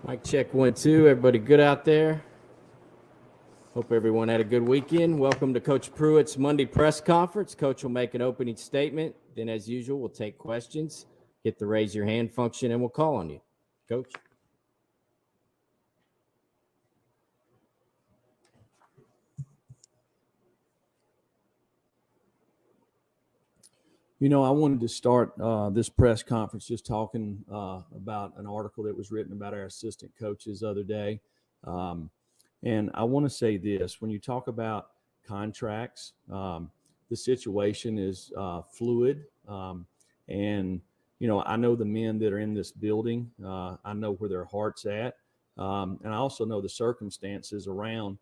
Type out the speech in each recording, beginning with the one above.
Mic check 1 2. Everybody good out there? Hope everyone had a good weekend. Welcome to Coach Pruitt's Monday press conference. Coach will make an opening statement. Then, as usual, we'll take questions. Hit the raise your hand function, and we'll call on you. Coach. You know, I wanted to start this press conference just talking about an article that was written about our assistant coaches the other day. And I want to say this, when you talk about contracts, the situation is fluid. And, you know, I know the men that are in this building. I know where their heart's at. And I also know the circumstances around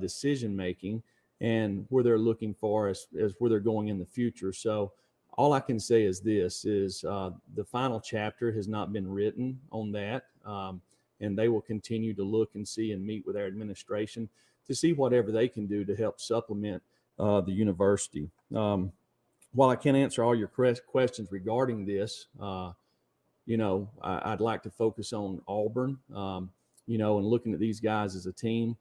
decision-making and where they're looking for as where they're going in the future. So all I can say is this is the final chapter has not been written on that. And they will continue to look and see and meet with our administration to see whatever they can do to help supplement the university. While I can't answer all your questions regarding this, you know, I'd like to focus on Auburn, you know, and looking at these guys as a team.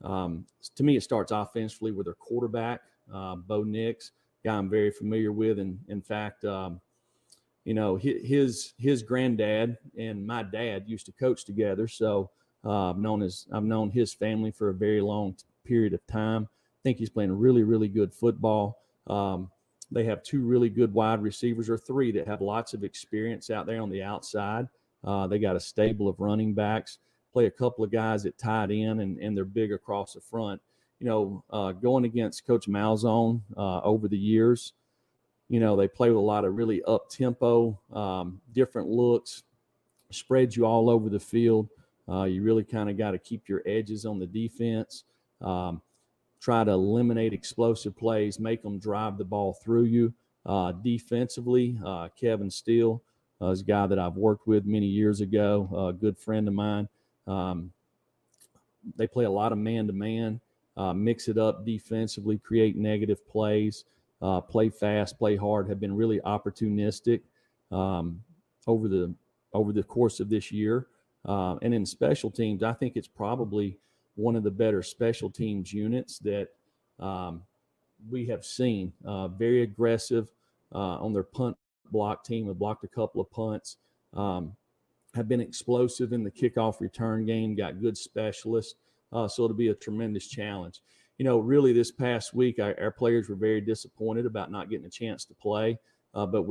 To me, it starts offensively with their quarterback, Bo Nix, guy I'm very familiar with. And in fact, you know, his granddad and my dad used to coach together. So I've known his family for a very long period of time. I think he's playing really, really good football. They have two really good wide receivers, or three, that have lots of experience out there on the outside. They got a stable of running backs, play a couple of guys at tight end, and they're big across the front. You know, going against Coach Malzahn over the years, you know, they play with a lot of really up-tempo, different looks, spread you all over the field. You really kind of got to keep your edges on the defense, try to eliminate explosive plays, make them drive the ball through you. Defensively, Kevin Steele is a guy that I've worked with many years ago, a good friend of mine. They play a lot of man-to-man, mix it up defensively, create negative plays. Play fast, play hard, have been really opportunistic over the course of this year. And in special teams, I think it's probably one of the better special teams units that we have seen. Very aggressive on their punt block team. Have blocked a couple of punts. Have been explosive in the kickoff return game. Got good specialists. So it'll be a tremendous challenge. You know, really this past week, our players were very disappointed about not getting a chance to play. But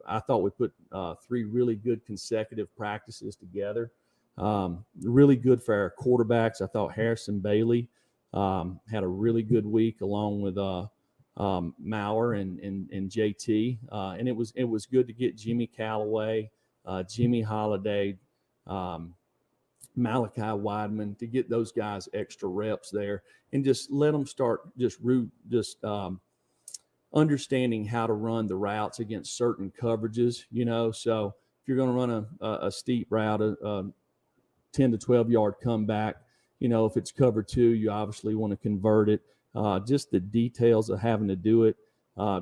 I thought we put 3 really good consecutive practices together. Really good for our quarterbacks. I thought Harrison Bailey had a really good week along with Maurer and JT. And it was good to get Jimmy Callaway, Jimmy Holiday, Malachi Wideman, to get those guys extra reps there and just let them start understanding how to run the routes against certain coverages, you know. So if you're going to run a steep route, a 10 to 12 yard comeback, you know, if it's cover 2, you obviously want to convert it. Just the details of having to do it.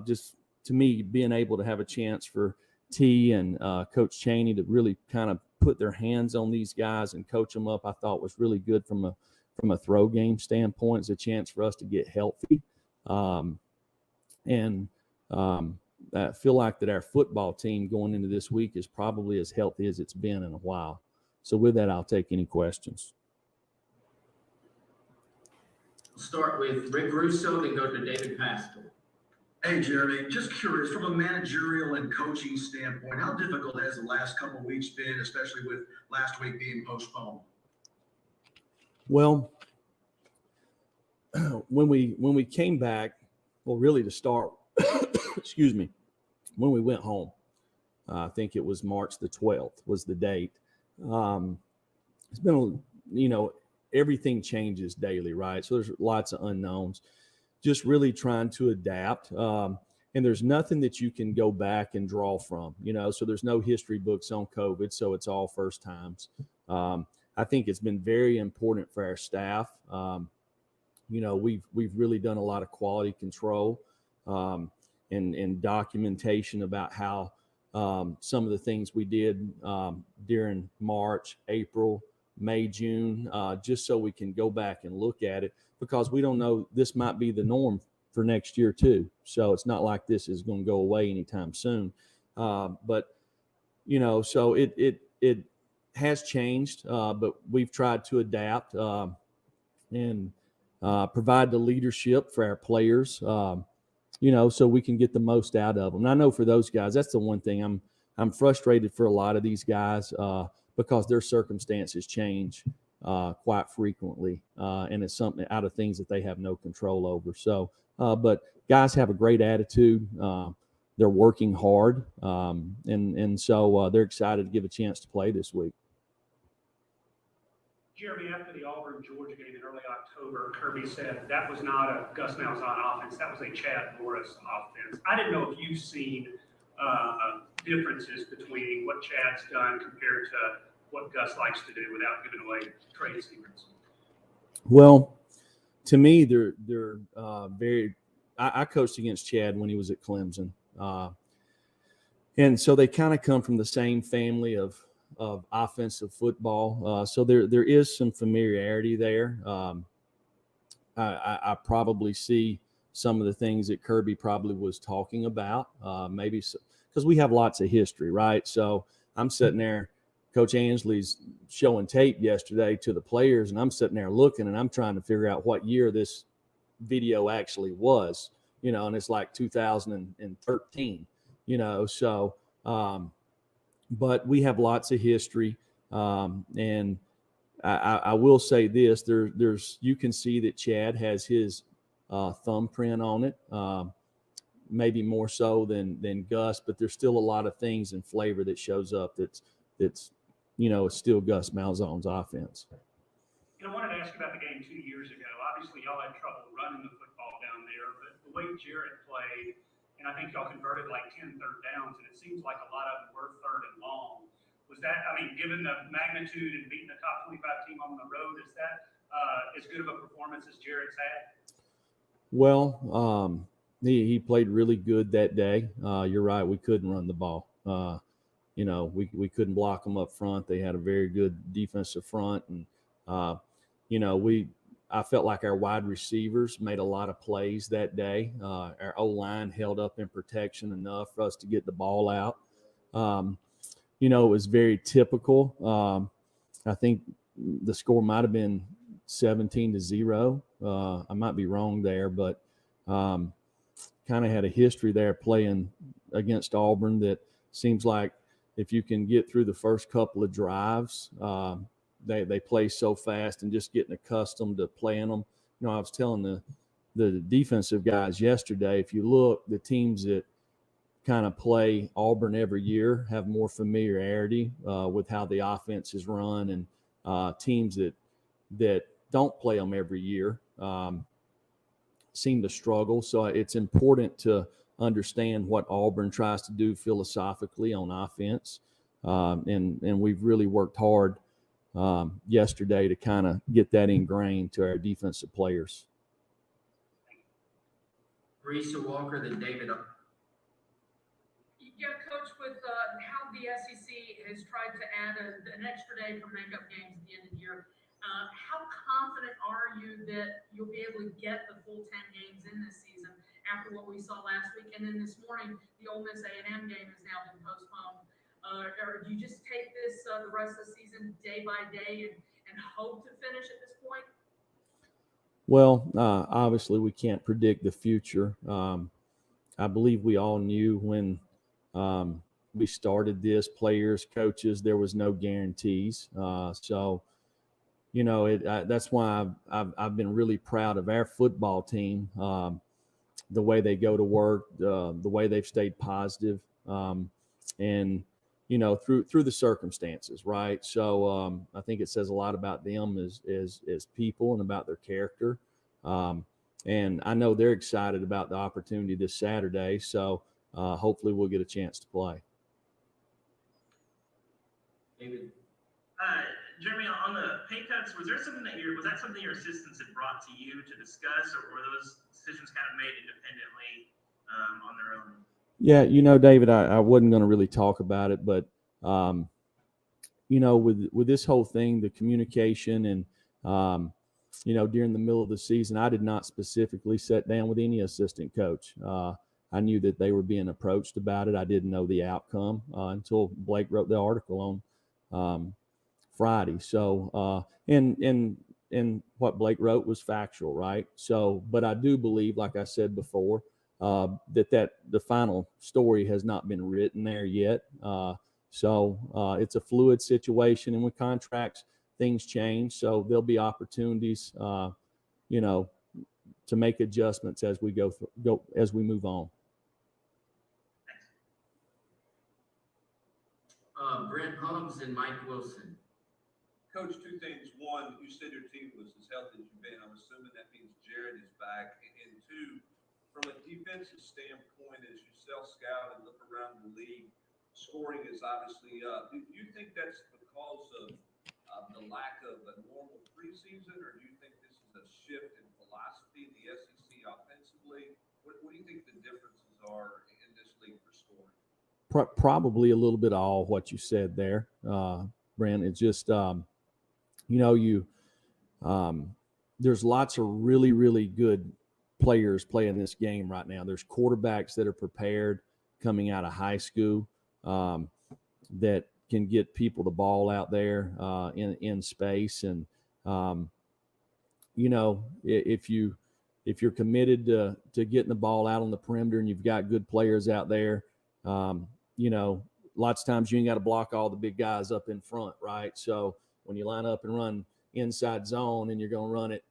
Just to me, being able to have a chance for T and Coach Chaney to really kind of put their hands on these guys and coach them up, I thought was really good from a throw game standpoint. It's a chance for us to get healthy. And I feel like that our football team going into this week is probably as healthy as it's been in a while. So with that, I'll take any questions. We'll start with Rick Russo, then go to David Pascal. Hey, Jeremy, just curious, from a managerial and coaching standpoint, how difficult has the last couple of weeks been, especially with last week being postponed? Well, when we came back, well, really to start, excuse me, when we went home, I think it was March the 12th was the date. It's been, you know, everything changes daily, right? So there's lots of unknowns. Just really trying to adapt. And there's nothing that you can go back and draw from, you know, so there's no history books on COVID. So it's all first times. I think it's been very important for our staff. You know, we've really done a lot of quality control and documentation about how some of the things we did during March, April, May, June, just so we can go back and look at it, because we don't know, this might be the norm for next year too. So it's not like this is going to go away anytime soon. But so it has changed, but we've tried to adapt and provide the leadership for our players, so we can get the most out of them. And I know for those guys, that's the one thing I'm frustrated for a lot of these guys, because their circumstances change quite frequently, and it's something out of things that they have no control over. So, but guys have a great attitude. They're working hard, and so they're excited to give a chance to play this week. Jeremy, after the Auburn-Georgia game in early October, Kirby said that was not a Gus Malzahn offense. That was a Chad Morris offense. I didn't know if you've seen differences between what Chad's done compared to what Gus likes to do without giving away trade secrets. Well, to me, they're very. I coached against Chad when he was at Clemson, and so they kind of come from the same family of offensive football. So there is some familiarity there. I probably see some of the things that Kirby probably was talking about, maybe because we have lots of history, right? So I'm sitting there, Coach Ansley's showing tape yesterday to the players, and I'm sitting there looking, and I'm trying to figure out what year this video actually was, and it's like 2013, so but we have lots of history, and I will say this: there's you can see that Chad has his thumbprint on it, maybe more so than Gus, but there's still a lot of things and flavor that shows up that's it's still Gus Malzahn's offense. I wanted to ask you about the game 2 years ago. Obviously, y'all had trouble running the football down there, but the way Jarrett played, and I think y'all converted like 10 third downs, and it seems like a lot of them were third and long. Was that, given the magnitude and beating a top 25 team on the road, is that as good of a performance as Jarrett's had? Well, he played really good that day. You're right, we couldn't run the ball. We couldn't block them up front. They had a very good defensive front, and I felt like our wide receivers made a lot of plays that day. Our O-line held up in protection enough for us to get the ball out. It was very typical. I think the score might have been 17-0. I might be wrong there, but kind of had a history there playing against Auburn that seems like if you can get through the first couple of drives, they play so fast, and just getting accustomed to playing them. I was telling the defensive guys yesterday, if you look, the teams that kind of play Auburn every year have more familiarity with how the offense is run, and teams that don't play them every year seem to struggle. So it's important to understand what Auburn tries to do philosophically on offense, and we've really worked hard yesterday to kind of get that ingrained to our defensive players. Risa Walker, then David. Yeah, Coach, with how the SEC has tried to add an extra day for makeup games at the end of the year, how confident are you that you'll be able to get the full 10 games in this season after what we saw last week? And then this morning, the Ole Miss A&M game has now been postponed. Or do you just take this the rest of the season day by day and hope to finish at this point? Well, obviously we can't predict the future. I believe we all knew when we started this, players, coaches, there was no guarantees. So, that's why I've been really proud of our football team, the way they go to work, the way they've stayed positive, and through the circumstances, right? So I think it says a lot about them as people and about their character. And I know they're excited about the opportunity this Saturday. So hopefully we'll get a chance to play. David. Jeremy, on the pay cuts, was that something your assistants had brought to you to discuss, or were those decisions kind of made independently on their own? Yeah, David, I wasn't going to really talk about it, but with this whole thing, the communication and, during the middle of the season, I did not specifically sit down with any assistant coach. I knew that they were being approached about it. I didn't know the outcome until Blake wrote the article on Friday. So, and what Blake wrote was factual, right? So, but I do believe, like I said before, that the final story has not been written there yet. So it's a fluid situation, and with contracts, things change. So there'll be opportunities, to make adjustments as we as we move on. Brent Holmes and Mike Wilson. Coach, two things. One, you said your team was as healthy as you've been. I'm assuming that means Jared is back. And two, from a defensive standpoint, as you self-scout and look around the league, scoring is obviously up. Do you think that's because of the lack of a normal preseason, or do you think this is a shift in philosophy in the SEC offensively? What do you think the differences are in this league for scoring? Probably a little bit of all what you said there, Brent. It's just, there's lots of really, really good players playing this game right now. There's quarterbacks that are prepared coming out of high school that can get people the ball out there in space. And, if you're committed to getting the ball out on the perimeter and you've got good players out there, lots of times you ain't got to block all the big guys up in front, right? So when you line up and run inside zone and you're going to run it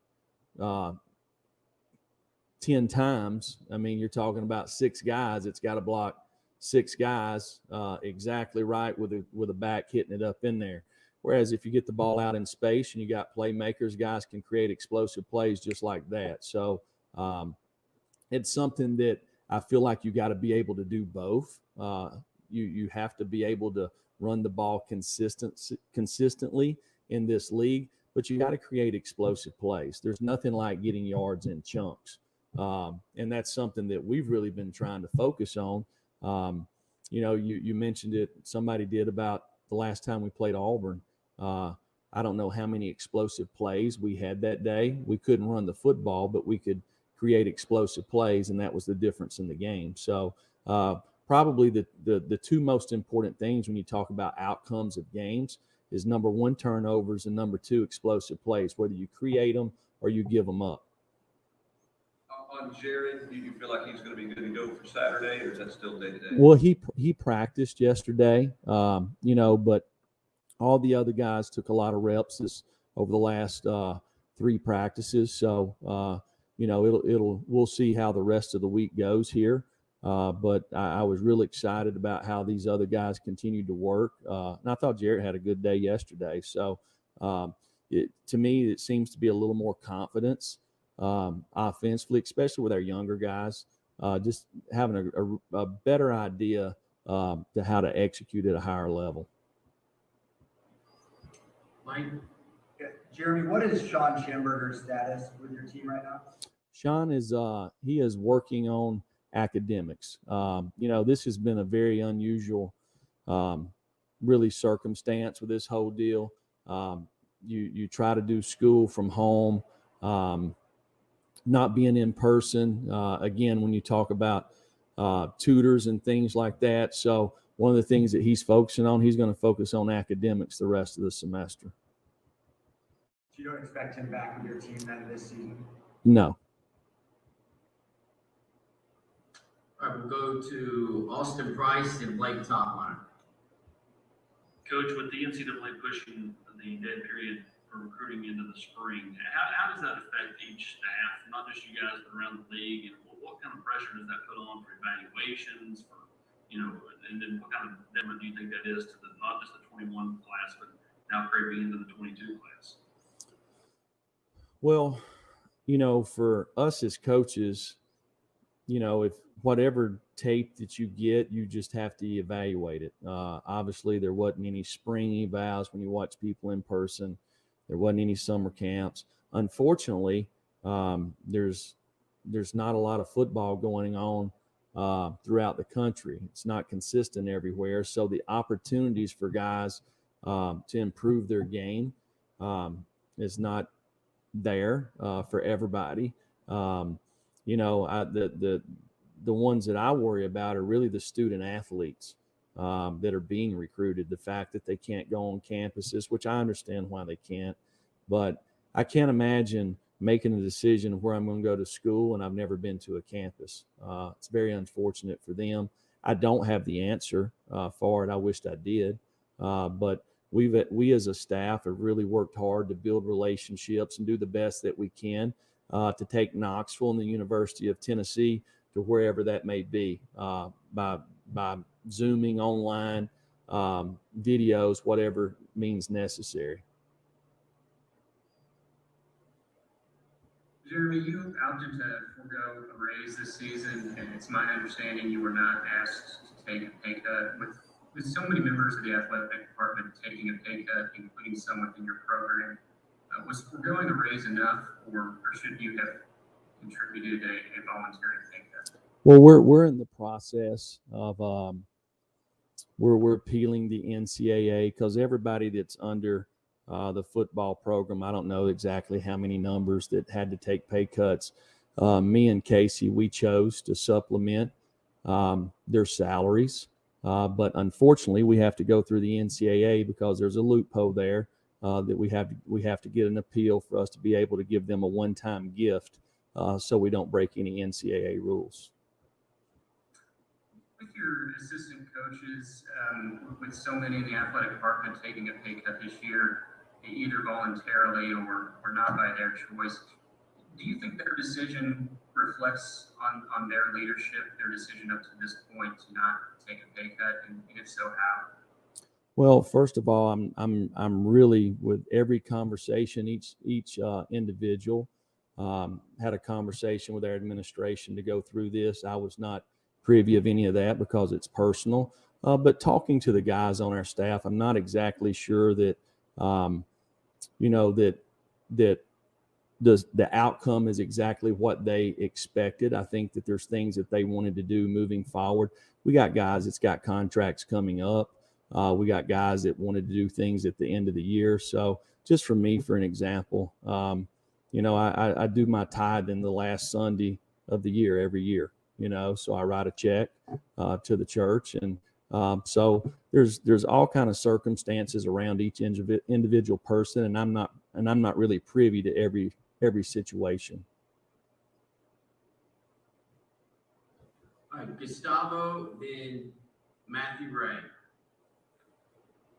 10 times, I mean, you're talking about 6 guys. It's got to block 6 guys exactly right with a back hitting it up in there. Whereas if you get the ball out in space and you got playmakers, guys can create explosive plays just like that. So it's something that I feel like you got to be able to do both. You have to be able to run the ball consistently in this league, but you got to create explosive plays. There's nothing like getting yards in chunks. And that's something that we've really been trying to focus on. You mentioned it, somebody did, about the last time we played Auburn. I don't know how many explosive plays we had that day. We couldn't run the football, but we could create explosive plays, and that was the difference in the game. So probably the two most important things when you talk about outcomes of games is, number one, turnovers, and number two, explosive plays, whether you create them or you give them up. On Jared, do you feel like he's going to be good to go for Saturday, or is that still day-to-day? Well, he practiced yesterday, but all the other guys took a lot of reps over the last 3 practices. So, we'll see how the rest of the week goes here. But I was really excited about how these other guys continued to work. And I thought Jared had a good day yesterday. So, to me, it seems to be a little more confidence offensively, especially with our younger guys, just having a better idea to how to execute at a higher level. Mike? Jeremy, what is Sean Schamberger's status with your team right now? Sean is he is working on academics. This has been a very unusual, really, circumstance with this whole deal. You try to do school from home, not being in person. Again, when you talk about tutors and things like that. So one of the things that he's focusing on, he's going to focus on academics the rest of the semester. So you don't expect him back with your team then this season? No. All right, we'll go to Austin Price and Blake Topmeyer. Coach, with the NCAA pushing the dead period for recruiting into the spring, how does that affect each staff, not just you guys, but around the league? And what kind of pressure does that put on for evaluations, and then what kind of detriment do you think that is to not just the 21 class, but now creeping into the 22 class? Well, for us as coaches, if whatever tape that you get, you just have to evaluate it. Obviously, there wasn't any spring evals when you watch people in person. There wasn't any summer camps. Unfortunately, there's not a lot of football going on throughout the country. It's not consistent everywhere. So the opportunities for guys to improve their game is not there for everybody. The ones that I worry about are really the student athletes that are being recruited. The fact that they can't go on campuses, which I understand why they can't, but I can't imagine making a decision of where I'm going to go to school and I've never been to a campus. It's very unfortunate for them. I don't have the answer for it. I wished I did, but we as a staff have really worked hard to build relationships and do the best that we can to take Knoxville and the University of Tennessee to wherever that may be, by Zooming, online, videos, whatever means necessary. Jeremy, you opted to forego a raise this season, and it's my understanding you were not asked to take a pay cut. With so many members of the athletic department taking a pay cut, including some within your program, was foregoing a raise enough, or should you have contributed a voluntary pay cut? Well, we're in the process of we're appealing the NCAA because everybody that's under the football program, I don't know exactly how many numbers that had to take pay cuts. Me and Casey, we chose to supplement their salaries, but unfortunately, we have to go through the NCAA because there's a loophole there that we have to get an appeal for us to be able to give them a one-time gift, so we don't break any NCAA rules. With your assistant coaches, with so many in the athletic department taking a pay cut this year, either voluntarily or not by their choice, do you think their decision reflects on their leadership, their decision up to this point to not take a pay cut, and if so, how? Well, first of all, I'm really, with every conversation, each individual had a conversation with their administration to go through this. I was not privy of any of that because it's personal. But talking to the guys on our staff, I'm not exactly sure that that the outcome is exactly what they expected. I think that there's things that they wanted to do moving forward. We got guys that's got contracts coming up. We got guys that wanted to do things at the end of the year. So just for me, for an example, I do my tithe in the last Sunday of the year every year, so I write a check to the church. And so there's all kind of circumstances around each individual person. And I'm not really privy to every situation. All right, Gustavo, then Matthew Ray.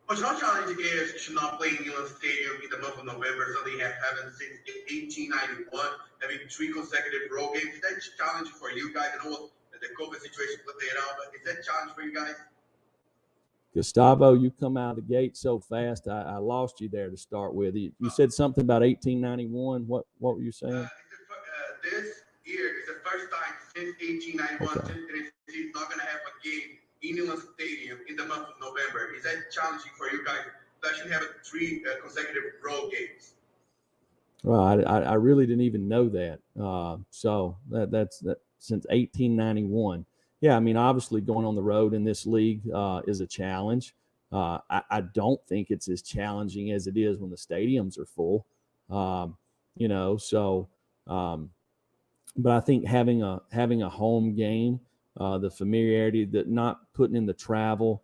Coach, how challenging is to not play in Cumberland Stadium in the month of November, something you haven't since 1891, having 3 consecutive road games? Is that challenging for you guys? I know that the COVID situation put that out, but is that challenge for you guys? Gustavo, you come out of the gate so fast, I lost you there to start with. You said something about 1891. What were you saying? This year is the first time since 1891 since Tennessee is not going to have a game in Cumberland Stadium in the month of November. Is that challenging for you guys to actually have 3 consecutive road games? Well, I really didn't even know that. So that's since 1891. Yeah, I mean, obviously going on the road in this league is a challenge. I don't think it's as challenging as it is when the stadiums are full. But I think having a home game, the familiarity, that not putting in the travel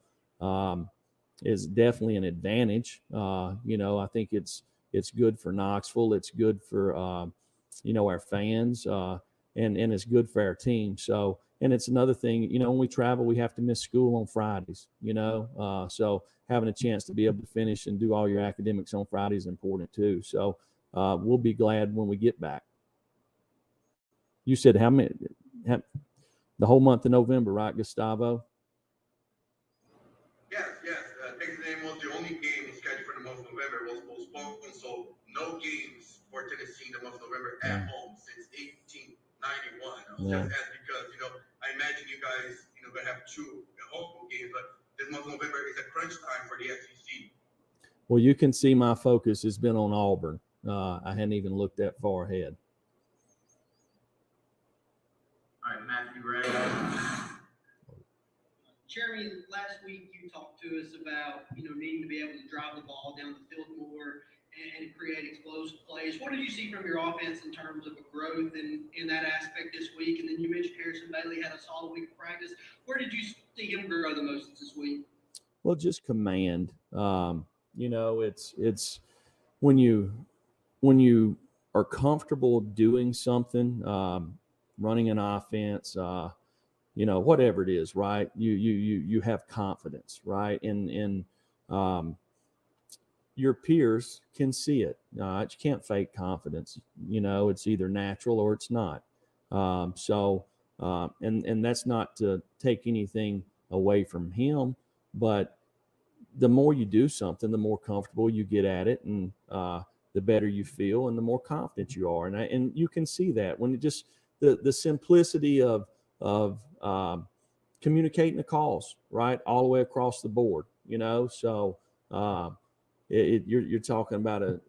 is definitely an advantage. I think it's good for Knoxville. It's good for our fans, and it's good for our team. So, and it's another thing, when we travel, we have to miss school on Fridays. So having a chance to be able to finish and do all your academics on Fridays is important too. So we'll be glad when we get back. You said the whole month of November, right, Gustavo? Yes. Texas A&M was the only game scheduled for the month of November. It was postponed, so no games for Tennessee in the month of November at home since 1891. Just as because, I imagine you guys, going to have 2 home games, but this month of November is a crunch time for the SEC. Well, you can see my focus has been on Auburn. I hadn't even looked that far ahead. All right, Matthew Ray. Jeremy, last week you talked to us about, needing to be able to drive the ball down the field more and create explosive plays. What did you see from your offense in terms of a growth in that aspect this week? And then you mentioned Harrison Bailey had a solid week of practice. Where did you see him grow the most this week? Well, just command. It's when you are comfortable doing something, running an offense, whatever it is, right? You have confidence, right? And your peers can see it. You can't fake confidence. It's either natural or it's not. And that's not to take anything away from him, but the more you do something, the more comfortable you get at it, and the better you feel, and the more confident you are. And you can see that when it just the simplicity of communicating the calls, right, all the way across the board. So you're talking about a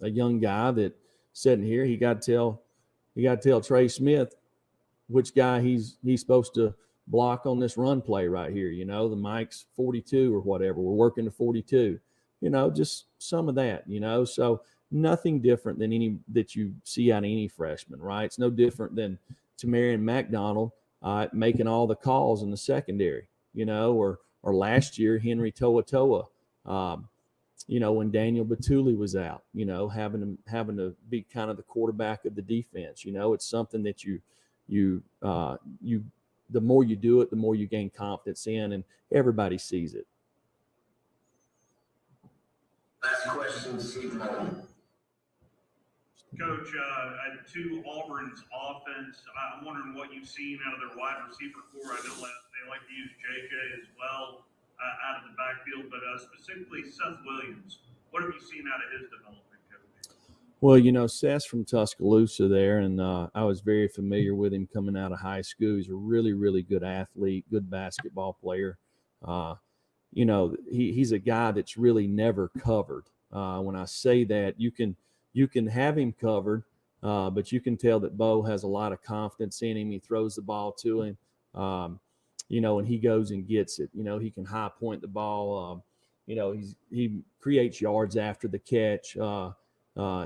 young guy that sitting here. He got to tell Trey Smith which guy he's supposed to block on this run play right here. The Mike's 42 or whatever. We're working to 42. Just some of that. So nothing different than any that you see out of any freshman, right? It's no different than Tamarian McDonald making all the calls in the secondary. Or last year Henry To'oTo'o. When Daniel Batuli was out, having to be kind of the quarterback of the defense. It's something that you the more you do it, the more you gain confidence in, and everybody sees it. Last question, Steve. Coach, to Auburn's offense, I'm wondering what you've seen out of their wide receiver core. I know they like to use JJ as well out of the backfield, but specifically Seth Williams. What have you seen out of his development, Coach? Well, Seth's from Tuscaloosa there, and I was very familiar with him coming out of high school. He's a really, really good athlete, good basketball player. He's a guy that's really never covered. When I say that, you can have him covered, but you can tell that Bo has a lot of confidence in him. He throws the ball to him, and he goes and gets it. He can high point the ball. He creates yards after the catch.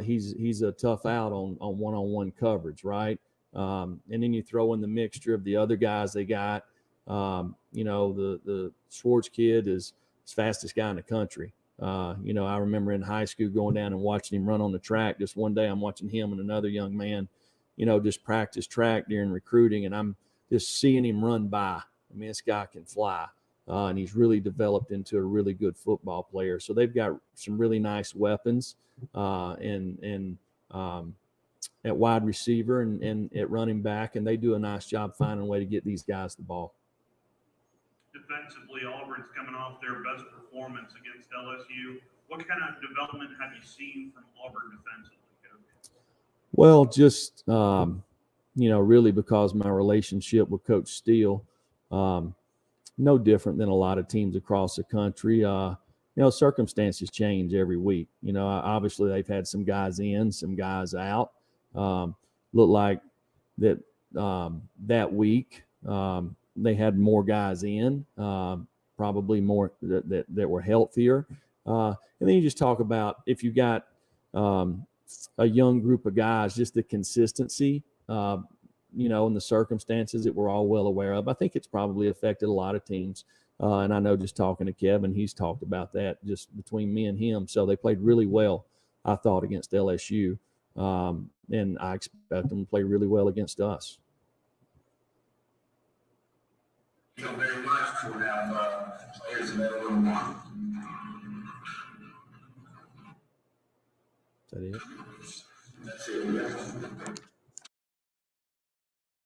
He's a tough out on one-on-one coverage, right? And then you throw in the mixture of the other guys they got. The Schwartz kid is the fastest guy in the country. I remember in high school going down and watching him run on the track. Just one day I'm watching him and another young man, just practice track during recruiting, and I'm just seeing him run by. I mean, this guy can fly, and he's really developed into a really good football player. So they've got some really nice weapons at wide receiver and at running back, and they do a nice job finding a way to get these guys the ball. Defensively, Auburn's coming off their best performance against LSU. What kind of development have you seen from Auburn defensively, Coach? Well, just, really because my relationship with Coach Steele, no different than a lot of teams across the country. Circumstances change every week. Obviously they've had some guys in, some guys out. Looked like that that week they had more guys in, probably more that were healthier. And then you just talk about if you got a young group of guys, just the consistency, in the circumstances that we're all well aware of. I think it's probably affected a lot of teams. And I know just talking to Kevin, he's talked about that just between me and him. So they played really well, I thought, against LSU. And I expect them to play really well against us. Thank you very much for now. Players in that room. Is that it? That's it.